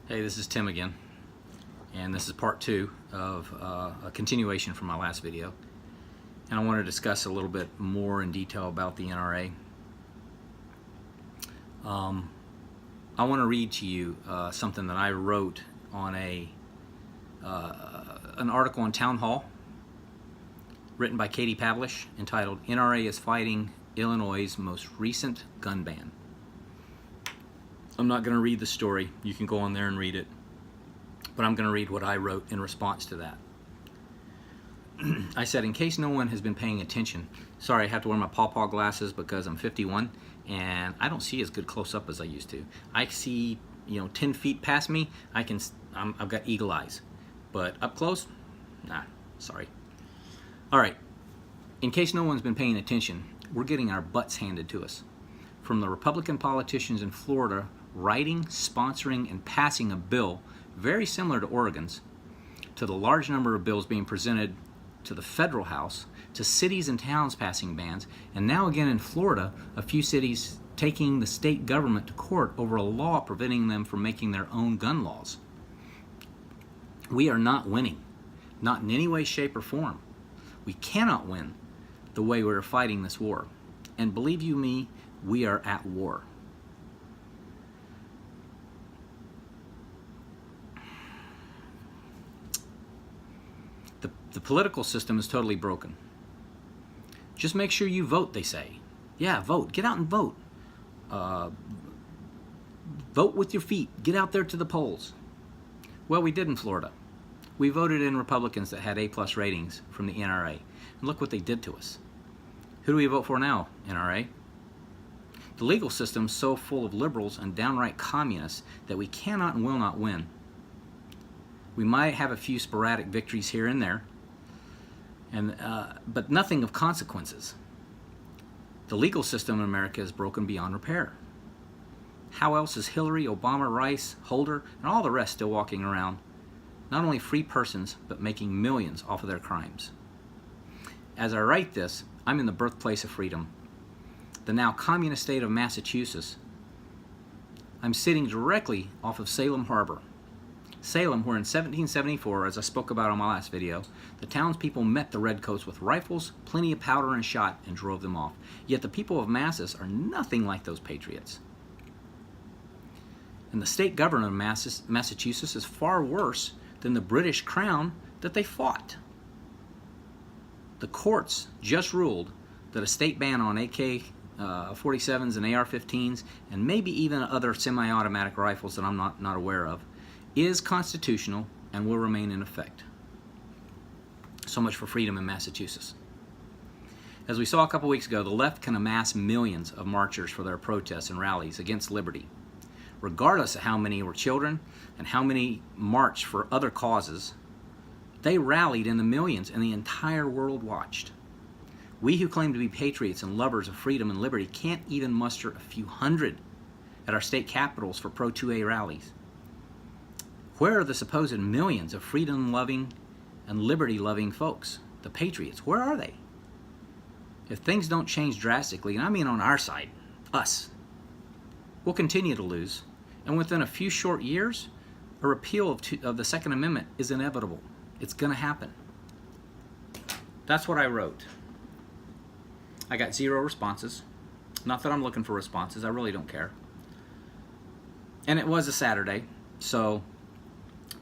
Hey, this is Tim again, and this is part two of a continuation from my last video. And I want to discuss a little bit more in detail about the NRA. I want to read to you something that I wrote on an article on Town Hall written by Katie Pavlich entitled "NRA is Fighting Illinois' Most Recent Gun Ban." I'm not going to read the story. You can go on there and read it. But I'm going to read what I wrote in response to that. I said, in case no one has been paying attention, sorry, I have to wear my pawpaw glasses because I'm 51 and I don't see as good close up as I used to. I see, 10 feet past me. I've got eagle eyes, but up close, nah, sorry. All right, in case no one's been paying attention, we're getting our butts handed to us from the Republican politicians in Florida writing, sponsoring, and passing a bill very similar to Oregon's, to the large number of bills being presented to the federal House, to cities and towns passing bans, and now again in Florida, a few cities taking the state government to court over a law preventing them from making their own gun laws. We are not winning, not in any way, shape, or form. We cannot win the way we're fighting this war. And believe you me, we are at war. The political system is totally broken. Just make sure you vote, they say. Yeah, vote. Get out and vote. Vote with your feet. Get out there to the polls. Well, we did in Florida. We voted in Republicans that had A+ ratings from the NRA. And look what they did to us. Who do we vote for now, NRA? The legal system is so full of liberals and downright communists that we cannot and will not win. We might have a few sporadic victories here and there, but nothing of consequences. The legal system in America is broken beyond repair. How else is Hillary, Obama, Rice, Holder, and all the rest still walking around, not only free persons, but making millions off of their crimes? As I write this, I'm in the birthplace of freedom, the now communist state of Massachusetts. I'm sitting directly off of Salem Harbor. Salem, where in 1774, as I spoke about on my last video, the townspeople met the redcoats with rifles, plenty of powder and shot, and drove them off. Yet the people of Massachusetts are nothing like those patriots. And the state government of Massachusetts is far worse than the British crown that they fought. The courts just ruled that a state ban on AK-47s and AR-15s, and maybe even other semi-automatic rifles that I'm not aware of, is constitutional and will remain in effect. So much for freedom in Massachusetts. As we saw a couple weeks ago, the left can amass millions of marchers for their protests and rallies against liberty. Regardless of how many were children and how many marched for other causes, they rallied in the millions and the entire world watched. We who claim to be patriots and lovers of freedom and liberty can't even muster a few hundred at our state capitals for pro-2A rallies. Where are the supposed millions of freedom-loving and liberty-loving folks, the patriots? Where are they? If things don't change drastically, and I mean on our side, us, we'll continue to lose. And within a few short years, a repeal of the Second Amendment is inevitable. It's going to happen. That's what I wrote. I got 0 responses. Not that I'm looking for responses. I really don't care. And it was a Saturday, so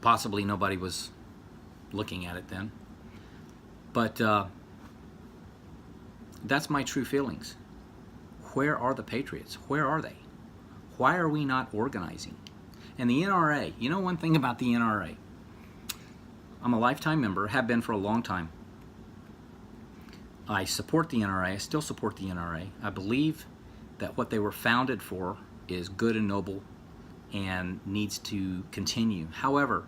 possibly nobody was looking at it then. But that's my true feelings. Where are the patriots? Where are they? Why are we not organizing? And the NRA, you know one thing about the NRA, I'm a lifetime member, have been for a long time. I support the NRA, I still support the NRA. I believe that what they were founded for is good and noble and needs to continue. However,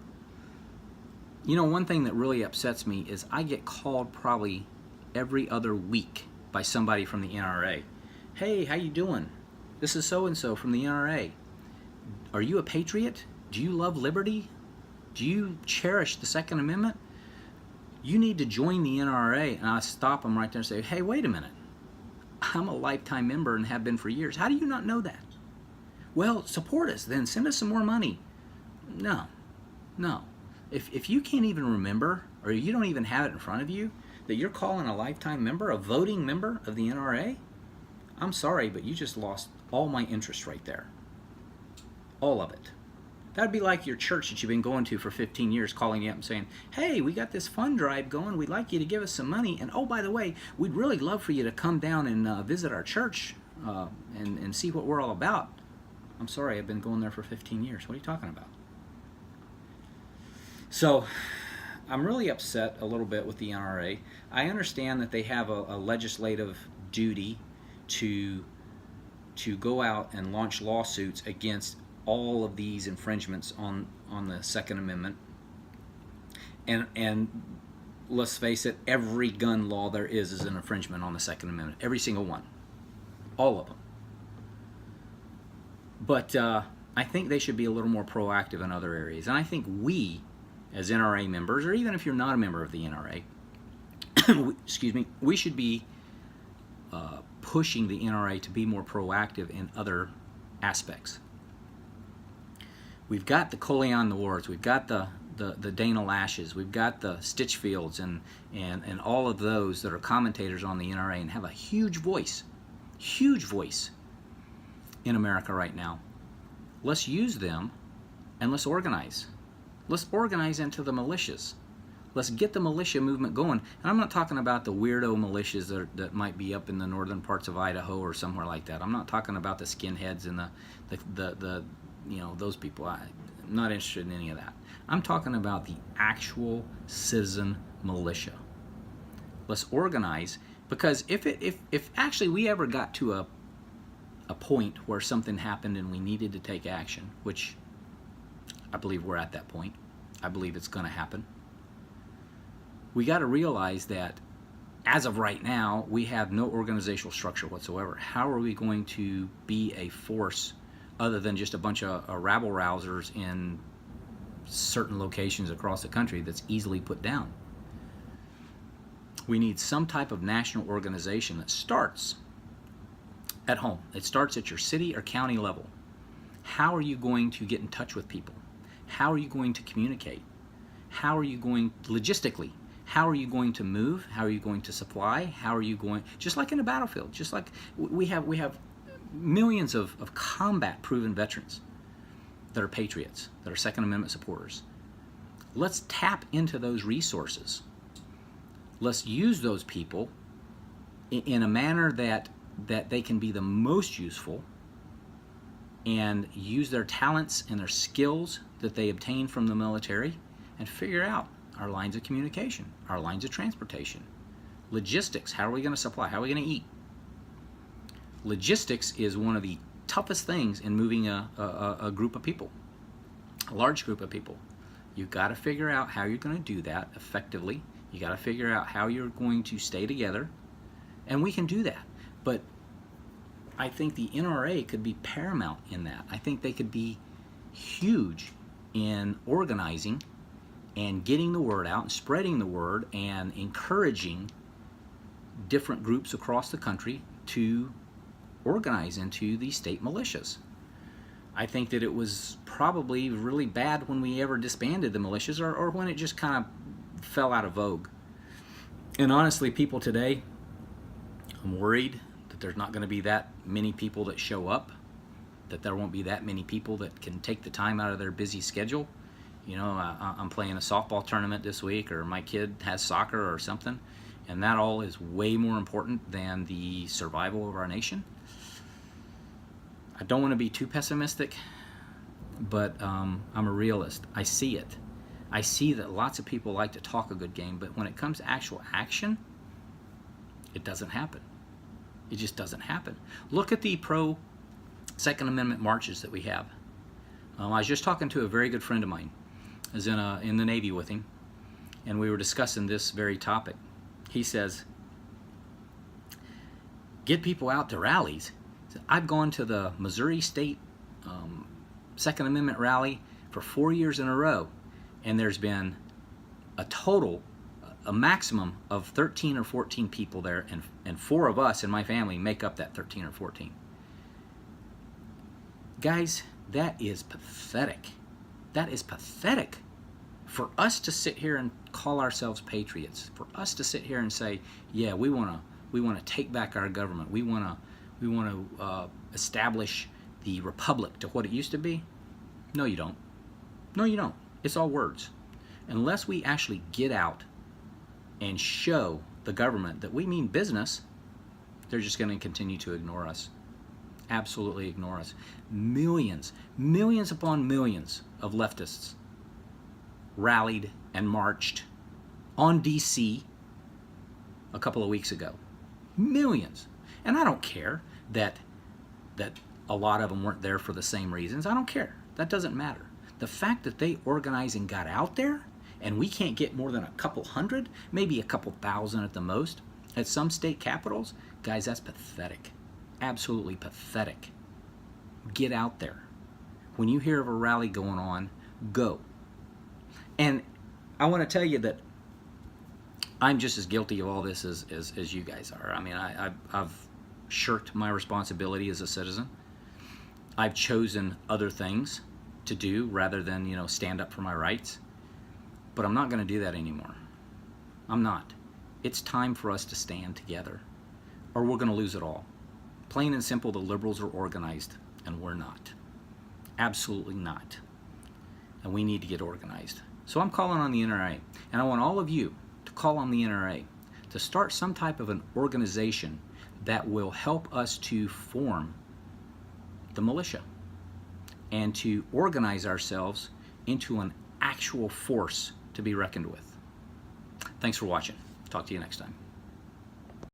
one thing that really upsets me is I get called probably every other week by somebody from the NRA. Hey, how you doing? This is so-and-so from the NRA. Are you a patriot? Do you love liberty? Do you cherish the Second Amendment? You need to join the NRA. And I stop them right there and say, hey, wait a minute. I'm a lifetime member and have been for years. How do you not know that? Well, support us then. Send us some more money. No, no. If you can't even remember, or you don't even have it in front of you, that you're calling a lifetime member, a voting member of the NRA, I'm sorry, but you just lost all my interest right there. All of it. That'd be like your church that you've been going to for 15 years calling you up and saying, hey, we got this fund drive going. We'd like you to give us some money. And oh, by the way, we'd really love for you to come down and visit our church and see what we're all about. I'm sorry, I've been going there for 15 years. What are you talking about? So I'm really upset a little bit with the NRA. I understand that they have a legislative duty to go out and launch lawsuits against all of these infringements on the Second Amendment. And let's face it, every gun law there is an infringement on the Second Amendment. Every single one. All of them. But I think they should be a little more proactive in other areas. And I think we, as NRA members, or even if you're not a member of the NRA, excuse me, we should be pushing the NRA to be more proactive in other aspects. We've got the Coleon Awards, we've got the Dana Lashes, we've got the Stitchfields and all of those that are commentators on the NRA and have a huge voice in America right now. Let's use them and let's organize. Let's organize into the militias. Let's get the militia movement going. And I'm not talking about the weirdo militias that might be up in the northern parts of Idaho or somewhere like that. I'm not talking about the skinheads and the those people. I'm not interested in any of that. I'm talking about the actual citizen militia. Let's organize, because if actually we ever got to a point where something happened and we needed to take action, which I believe we're at that point. I believe it's going to happen. We got to realize that as of right now, we have no organizational structure whatsoever. How are we going to be a force other than just a bunch of rabble-rousers in certain locations across the country that's easily put down? We need some type of national organization that starts at home. It starts at your city or county level. How are you going to get in touch with people? How are you going to communicate? How are you going, logistically, how are you going to move? How are you going to supply? How are you going, just like in a battlefield, just like we have millions of combat proven veterans that are patriots, that are Second Amendment supporters. Let's tap into those resources. Let's use those people in a manner that they can be the most useful, and use their talents and their skills that they obtain from the military and figure out our lines of communication, our lines of transportation, logistics. How are we going to supply? How are we going to eat? Logistics is one of the toughest things in moving a group of people, a large group of people. You've got to figure out how you're going to do that effectively. You got to figure out how you're going to stay together, and we can do that. But I think the NRA could be paramount in that. I think they could be huge in organizing and getting the word out and spreading the word and encouraging different groups across the country to organize into the state militias. I think that it was probably really bad when we ever disbanded the militias, or when it just kind of fell out of vogue. And honestly, people today, I'm worried that there's not going to be that many people that show up, that there won't be that many people that can take the time out of their busy schedule. You know, I'm playing a softball tournament this week, or my kid has soccer or something, and that all is way more important than the survival of our nation. I don't want to be too pessimistic, but I'm a realist. I see it. I see that lots of people like to talk a good game, but when it comes to actual action, it doesn't happen. It just doesn't happen. Look at the pro-Second Amendment marches that we have. I was just talking to a very good friend of mine. I was in the Navy with him, and we were discussing this very topic. He says, get people out to rallies. I've gone to the Missouri State Second Amendment rally for 4 years in a row, and there's been a maximum of 13 or 14 people there, and 4 of us in my family make up that 13 or 14. Guys, that is pathetic. That is pathetic. For us to sit here and call ourselves patriots, for us to sit here and say, yeah, we want to take back our government, we want to establish the republic to what it used to be. No, you don't. No, you don't. It's all words. Unless we actually get out and show the government that we mean business, they're just going to continue to ignore us. Absolutely ignore us. Millions upon millions of leftists rallied and marched on DC a couple of weeks ago. Millions. And I don't care that a lot of them weren't there for the same reasons. I don't care. That doesn't matter. The fact that they organized and got out there, and we can't get more than a couple hundred, maybe a couple thousand at the most, at some state capitals, guys, that's pathetic. Absolutely pathetic. Get out there. When you hear of a rally going on, go. And I want to tell you that I'm just as guilty of all this as you guys are. I mean, I've shirked my responsibility as a citizen. I've chosen other things to do rather than, stand up for my rights. But I'm not going to do that anymore. I'm not. It's time for us to stand together, or we're going to lose it all. Plain and simple, the liberals are organized, and we're not. Absolutely not. And we need to get organized. So I'm calling on the NRA, and I want all of you to call on the NRA to start some type of an organization that will help us to form the militia and to organize ourselves into an actual force to be reckoned with. Thanks for watching. Talk to you next time.